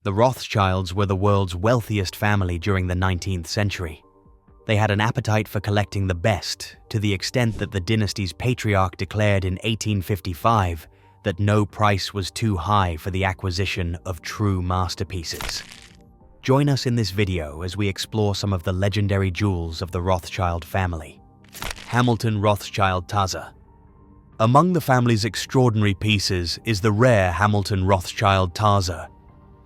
The Rothschilds were the world's wealthiest family during the 19th century. They had an appetite for collecting the best, to the extent that the dynasty's patriarch declared in 1855 that no price was too high for the acquisition of true masterpieces. Join us in this video as we explore some of the legendary jewels of the Rothschild family. Hamilton Rothschild Tazza. Among the family's extraordinary pieces is the rare Hamilton Rothschild Tazza,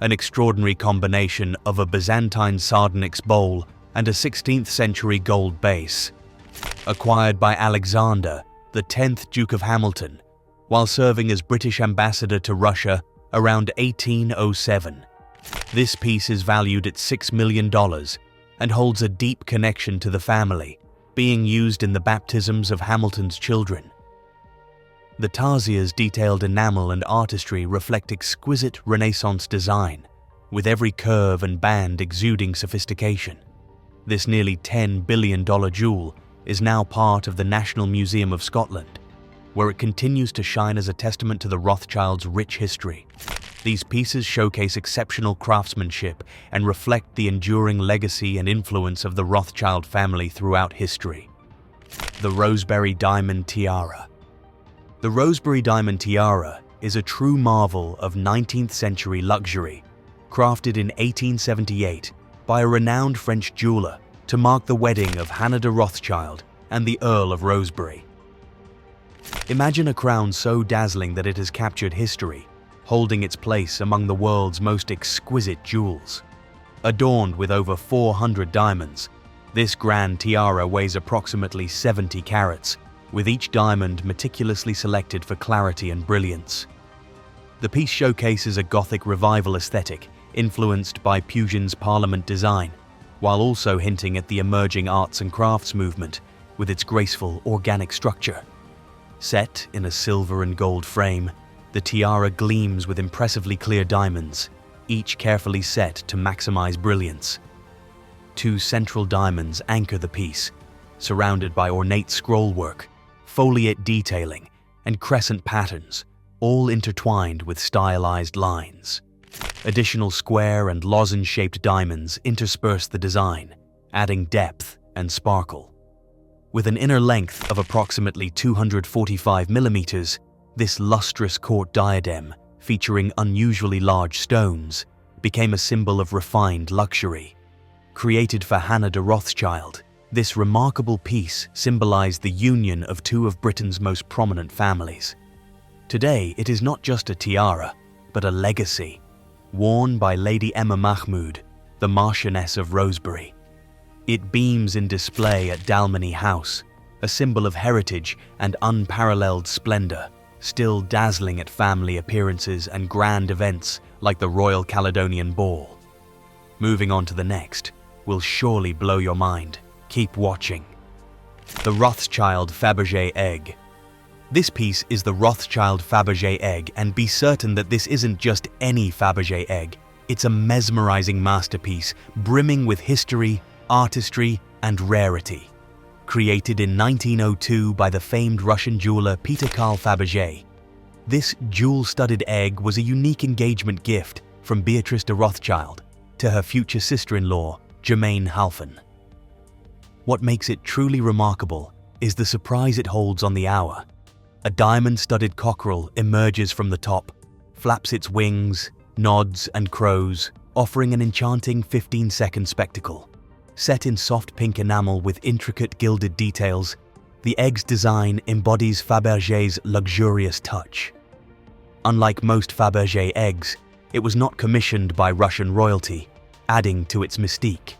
an extraordinary combination of a Byzantine sardonyx bowl and a 16th century gold base. Acquired by Alexander, the 10th Duke of Hamilton, while serving as British ambassador to Russia around 1807. This piece is valued at $6 million and holds a deep connection to the family, being used in the baptisms of Hamilton's children. The Tazzia's detailed enamel and artistry reflect exquisite Renaissance design, with every curve and band exuding sophistication. This nearly $10 billion jewel is now part of the National Museum of Scotland, where it continues to shine as a testament to the Rothschilds' rich history. These pieces showcase exceptional craftsmanship and reflect the enduring legacy and influence of the Rothschild family throughout history. The Roseberry Diamond Tiara. The Roseberry Diamond Tiara is a true marvel of 19th century luxury, crafted in 1878 by a renowned French jeweler to mark the wedding of Hannah de Rothschild and the Earl of Rosebery. Imagine a crown so dazzling that it has captured history, holding its place among the world's most exquisite jewels. Adorned with over 400 diamonds, this grand tiara weighs approximately 70 carats, with each diamond meticulously selected for clarity and brilliance. The piece showcases a Gothic revival aesthetic influenced by Pugin's Parliament design, while also hinting at the emerging arts and crafts movement with its graceful, organic structure. Set in a silver and gold frame, the tiara gleams with impressively clear diamonds, each carefully set to maximize brilliance. Two central diamonds anchor the piece, surrounded by ornate scrollwork, foliate detailing, and crescent patterns, all intertwined with stylized lines. Additional square and lozenge-shaped diamonds intersperse the design, adding depth and sparkle. With an inner length of approximately 245 millimeters, this lustrous court diadem, featuring unusually large stones, became a symbol of refined luxury. Created for Hannah de Rothschild, this remarkable piece symbolized the union of two of Britain's most prominent families. Today, it is not just a tiara, but a legacy, worn by Lady Emma Mahmood, the Marchioness of Rosebery. It beams in display at Dalmeny House, a symbol of heritage and unparalleled splendor, still dazzling at family appearances and grand events like the Royal Caledonian Ball. Moving on to the next will surely blow your mind. Keep watching. The Rothschild Fabergé Egg. This piece is the Rothschild Fabergé Egg, and be certain that this isn't just any Fabergé egg. It's a mesmerizing masterpiece, brimming with history, artistry, and rarity. Created in 1902 by the famed Russian jeweler Peter Carl Fabergé, this jewel-studded egg was a unique engagement gift from Beatrice de Rothschild to her future sister-in-law, Germaine Halphen. What makes it truly remarkable is the surprise it holds on the hour. A diamond-studded cockerel emerges from the top, flaps its wings, nods and crows, offering an enchanting 15-second spectacle. Set in soft pink enamel with intricate gilded details, the egg's design embodies Fabergé's luxurious touch. Unlike most Fabergé eggs, it was not commissioned by Russian royalty, adding to its mystique.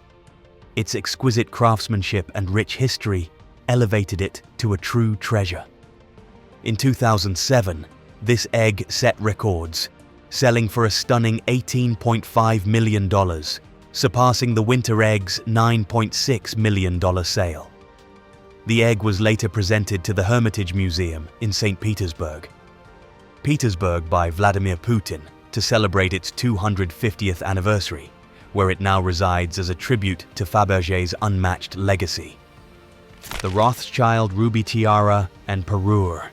Its exquisite craftsmanship and rich history elevated it to a true treasure. In 2007, this egg set records, selling for a stunning $18.5 million, surpassing the winter egg's $9.6 million sale. The egg was later presented to the Hermitage Museum in St. Petersburg by Vladimir Putin to celebrate its 250th anniversary, where it now resides as a tribute to Fabergé's unmatched legacy. The Rothschild Ruby Tiara and Parure.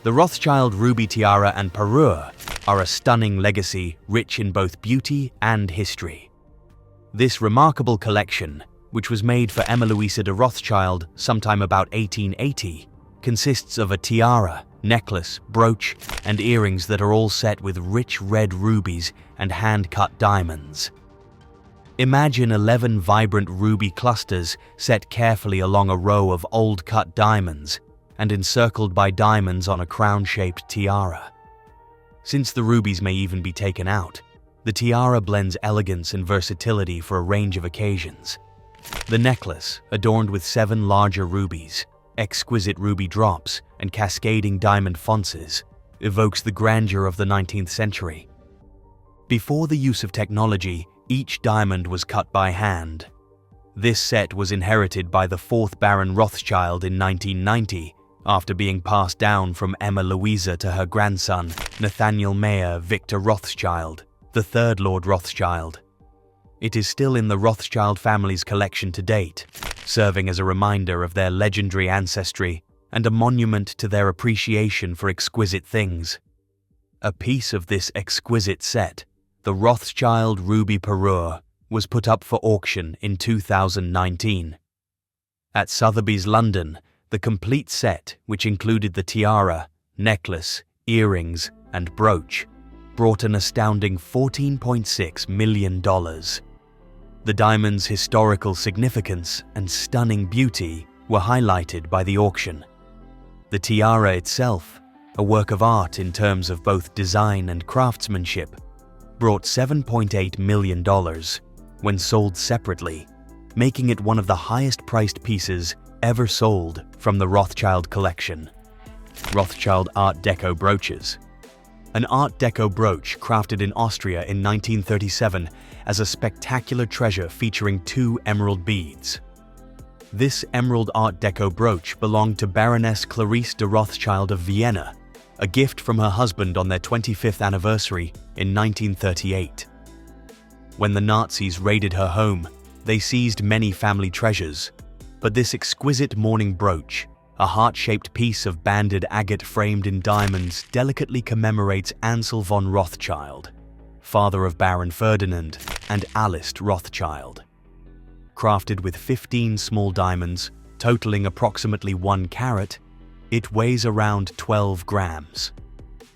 The Rothschild Ruby Tiara and Parure are a stunning legacy rich in both beauty and history. This remarkable collection, which was made for Emma Louisa de Rothschild sometime about 1880, consists of a tiara, necklace, brooch, and earrings that are all set with rich red rubies and hand-cut diamonds. Imagine 11 vibrant ruby clusters set carefully along a row of old-cut diamonds and encircled by diamonds on a crown-shaped tiara. Since the rubies may even be taken out, the tiara blends elegance and versatility for a range of occasions. The necklace, adorned with 7 larger rubies, exquisite ruby drops, and cascading diamond fonces, evokes the grandeur of the 19th century. Before the use of technology, each diamond was cut by hand. This set was inherited by the 4th Baron Rothschild in 1990, after being passed down from Emma Louisa to her grandson, Nathaniel Mayer Victor Rothschild, the 3rd Lord Rothschild. It is still in the Rothschild family's collection to date, serving as a reminder of their legendary ancestry and a monument to their appreciation for exquisite things. A piece of this exquisite set, the Rothschild Ruby Parure, was put up for auction in 2019. At Sotheby's London, the complete set, which included the tiara, necklace, earrings, and brooch, brought an astounding $14.6 million. The diamond's historical significance and stunning beauty were highlighted by the auction. The tiara itself, a work of art in terms of both design and craftsmanship, brought $7.8 million when sold separately, making it one of the highest-priced pieces ever sold from the Rothschild collection. Rothschild Art Deco brooches. An Art Deco brooch crafted in Austria in 1937 as a spectacular treasure featuring 2 emerald beads. This emerald Art Deco brooch belonged to Baroness Clarice de Rothschild of Vienna, a gift from her husband on their 25th anniversary in 1938. When the Nazis raided her home, they seized many family treasures, but this exquisite mourning brooch, a heart-shaped piece of banded agate framed in diamonds, delicately commemorates Ansel von Rothschild, father of Baron Ferdinand and Alice Rothschild. Crafted with 15 small diamonds, totaling approximately 1 carat, it weighs around 12 grams.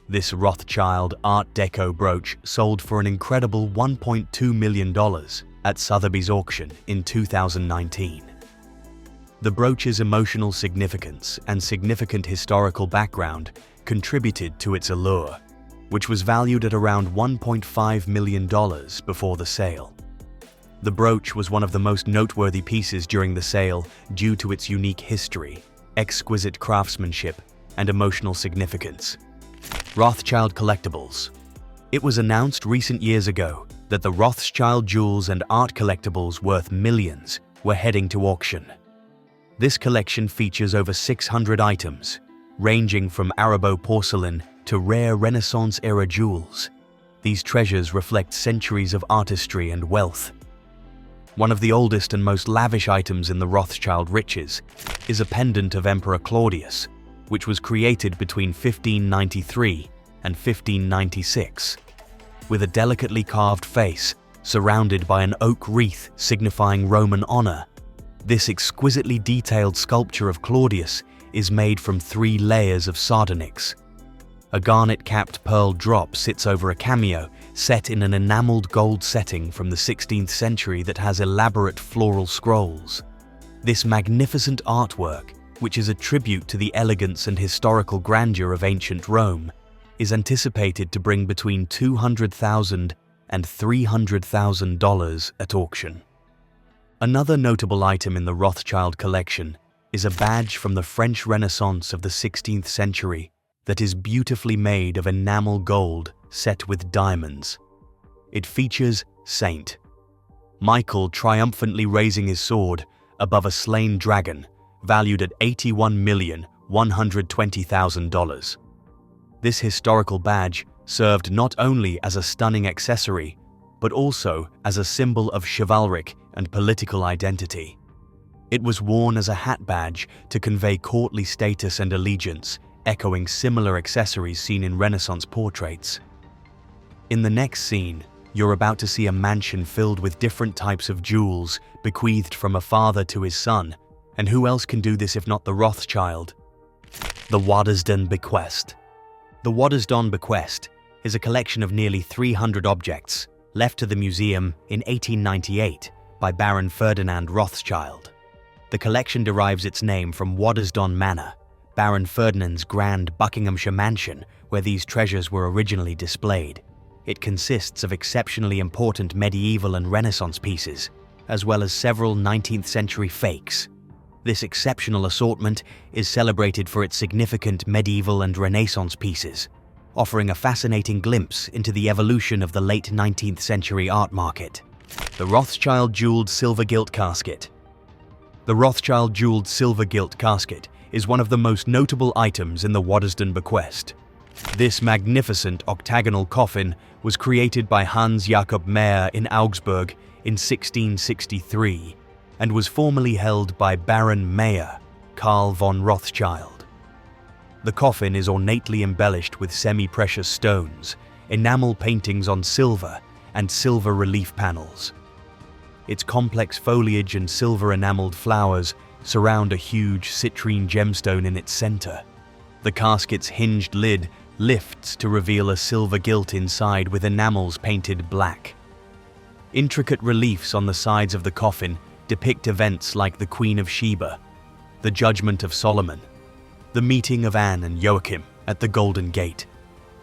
This Rothschild Art Deco brooch sold for an incredible $1.2 million at Sotheby's auction in 2019. The brooch's emotional significance and significant historical background contributed to its allure, which was valued at around $1.5 million before the sale. The brooch was one of the most noteworthy pieces during the sale due to its unique history, exquisite craftsmanship, and emotional significance. Rothschild collectibles. It was announced recent years ago that the Rothschild jewels and art collectibles worth millions were heading to auction. This collection features over 600 items, ranging from Arabo porcelain to rare Renaissance-era jewels. These treasures reflect centuries of artistry and wealth. One of the oldest and most lavish items in the Rothschild riches is a pendant of Emperor Claudius, which was created between 1593 and 1596, with a delicately carved face surrounded by an oak wreath signifying Roman honor. This exquisitely detailed sculpture of Claudius is made from 3 layers of sardonyx. A garnet-capped pearl drop sits over a cameo set in an enameled gold setting from the 16th century that has elaborate floral scrolls. This magnificent artwork, which is a tribute to the elegance and historical grandeur of ancient Rome, is anticipated to bring between $200,000 and $300,000 at auction. Another notable item in the Rothschild collection is a badge from the French Renaissance of the 16th century that is beautifully made of enamel gold set with diamonds. It features Saint Michael triumphantly raising his sword above a slain dragon valued at $81,120,000. This historical badge served not only as a stunning accessory, but also as a symbol of chivalric and political identity. It was worn as a hat badge to convey courtly status and allegiance, echoing similar accessories seen in Renaissance portraits. In the next scene, you're about to see a mansion filled with different types of jewels bequeathed from a father to his son. And who else can do this if not the Rothschild? The Waddesdon Bequest. The Waddesdon Bequest is a collection of nearly 300 objects left to the museum in 1898 by Baron Ferdinand Rothschild. The collection derives its name from Waddesdon Manor, Baron Ferdinand's grand Buckinghamshire mansion where these treasures were originally displayed. It consists of exceptionally important medieval and Renaissance pieces, as well as several 19th century fakes. This exceptional assortment is celebrated for its significant medieval and Renaissance pieces, offering a fascinating glimpse into the evolution of the late 19th century art market. The Rothschild Jeweled Silver Gilt Casket. The Rothschild Jeweled Silver Gilt Casket is one of the most notable items in the Waddesdon Bequest. This magnificent octagonal coffin was created by Hans Jakob Mayer in Augsburg in 1663 and was formerly held by Baron Mayer, Karl von Rothschild. The coffin is ornately embellished with semi-precious stones, enamel paintings on silver, and silver relief panels. Its complex foliage and silver enameled flowers surround a huge citrine gemstone in its center. The casket's hinged lid lifts to reveal a silver gilt inside with enamels painted black. Intricate reliefs on the sides of the coffin depict events like the Queen of Sheba, the Judgment of Solomon, the meeting of Anne and Joachim at the Golden Gate,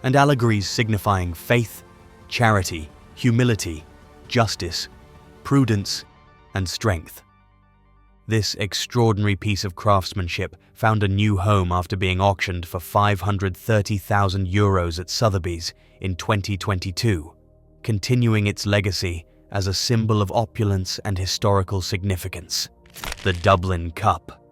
and allegories signifying faith, charity, humility, justice, prudence, and strength. This extraordinary piece of craftsmanship found a new home after being auctioned for €530,000 at Sotheby's in 2022, continuing its legacy as a symbol of opulence and historical significance. The Dublin Cup.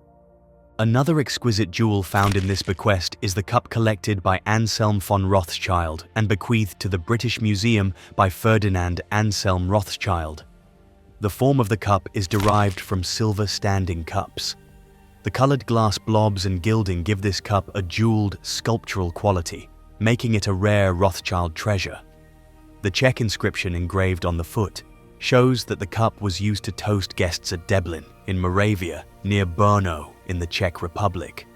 Another exquisite jewel found in this bequest is the cup collected by Anselm von Rothschild and bequeathed to the British Museum by Ferdinand Anselm Rothschild. The form of the cup is derived from silver standing cups. The colored glass blobs and gilding give this cup a jeweled, sculptural quality, making it a rare Rothschild treasure. The Czech inscription engraved on the foot shows that the cup was used to toast guests at Deblin in Moravia, near Brno in the Czech Republic.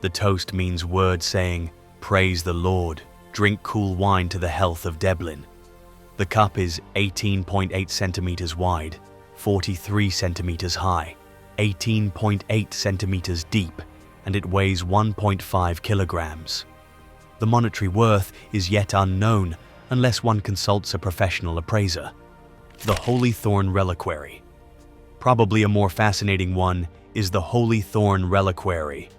The toast means words saying, "Praise the Lord, drink cool wine to the health of Deblin." The cup is 18.8 centimeters wide, 43 centimeters high, 18.8 centimeters deep, and it weighs 1.5 kilograms. The monetary worth is yet unknown unless one consults a professional appraiser. The Holy Thorn Reliquary. Probably a more fascinating one is the Holy Thorn Reliquary.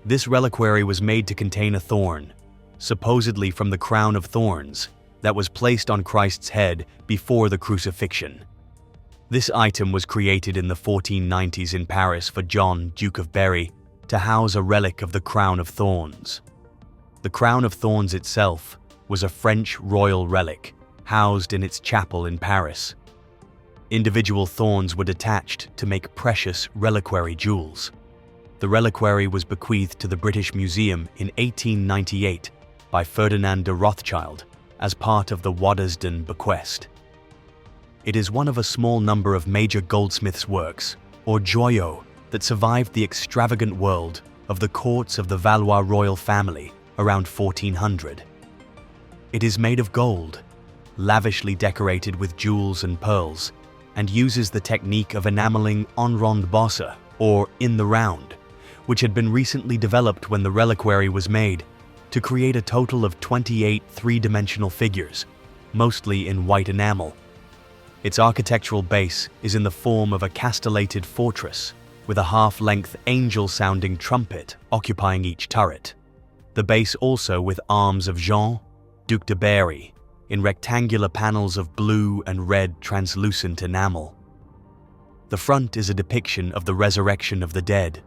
This reliquary was made to contain a thorn, supposedly from the crown of thorns, that was placed on Christ's head before the crucifixion. This item was created in the 1490s in Paris for John, Duke of Berry, to house a relic of the crown of thorns. The crown of thorns itself was a French royal relic, housed in its chapel in Paris. Individual thorns were detached to make precious reliquary jewels. The reliquary was bequeathed to the British Museum in 1898 by Ferdinand de Rothschild as part of the Waddesdon Bequest. It is one of a small number of major goldsmiths' works, or joyaux, that survived the extravagant world of the courts of the Valois royal family around 1400. It is made of gold, lavishly decorated with jewels and pearls, and uses the technique of enameling en ronde bosse, or in the round, which had been recently developed when the reliquary was made, to create a total of 28 three-dimensional figures, mostly in white enamel. Its architectural base is in the form of a castellated fortress, with a half-length angel-sounding trumpet occupying each turret. The base also with arms of Jean, Duc de Berry, in rectangular panels of blue and red translucent enamel. The front is a depiction of the resurrection of the dead,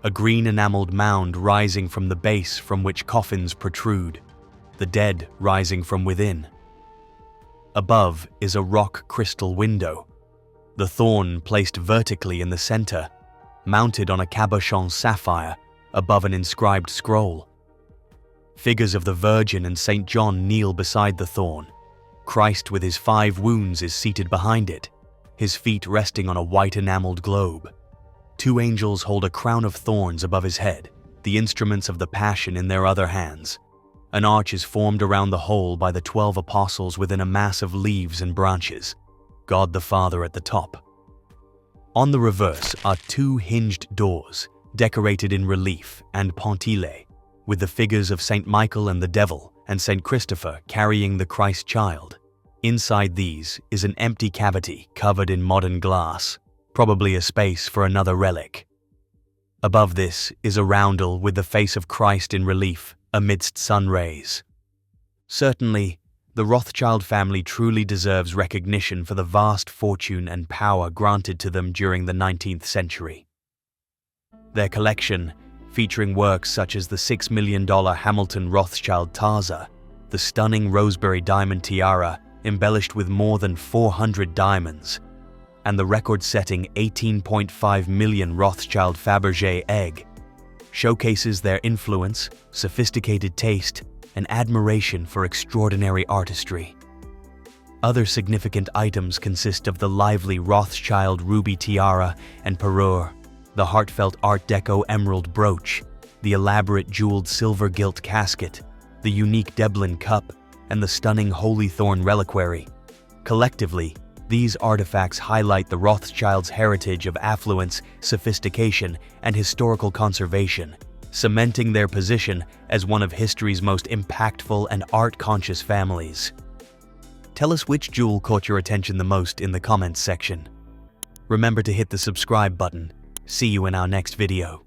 a green enameled mound rising from the base from which coffins protrude, the dead rising from within. Above is a rock crystal window, the thorn placed vertically in the center, mounted on a cabochon sapphire above an inscribed scroll. Figures of the Virgin and St. John kneel beside the Thorn. Christ with his 5 wounds is seated behind it, his feet resting on a white enameled globe. 2 angels hold a crown of thorns above his head, the instruments of the Passion in their other hands. An arch is formed around the whole by the 12 apostles within a mass of leaves and branches, God the Father at the top. On the reverse are 2 hinged doors, decorated in relief and pointillés, with the figures of St. Michael and the Devil and St. Christopher carrying the Christ child. Inside these is an empty cavity covered in modern glass, probably a space for another relic. Above this is a roundel with the face of Christ in relief amidst sun rays. Certainly, the Rothschild family truly deserves recognition for the vast fortune and power granted to them during the 19th century. Their collection, featuring works such as the $6 million Hamilton Rothschild Tazza, the stunning Roseberry diamond tiara embellished with more than 400 diamonds, and the record-setting 18.5 million Rothschild Fabergé Egg, showcases their influence, sophisticated taste, and admiration for extraordinary artistry. Other significant items consist of the lively Rothschild ruby tiara and parure, the heartfelt Art Deco emerald brooch, the elaborate jeweled silver gilt casket, the unique Deblin cup, and the stunning Holy Thorn Reliquary. Collectively, these artifacts highlight the Rothschilds' heritage of affluence, sophistication, and historical conservation, cementing their position as one of history's most impactful and art-conscious families. Tell us which jewel caught your attention the most in the comments section. Remember to hit the subscribe button. See you in our next video.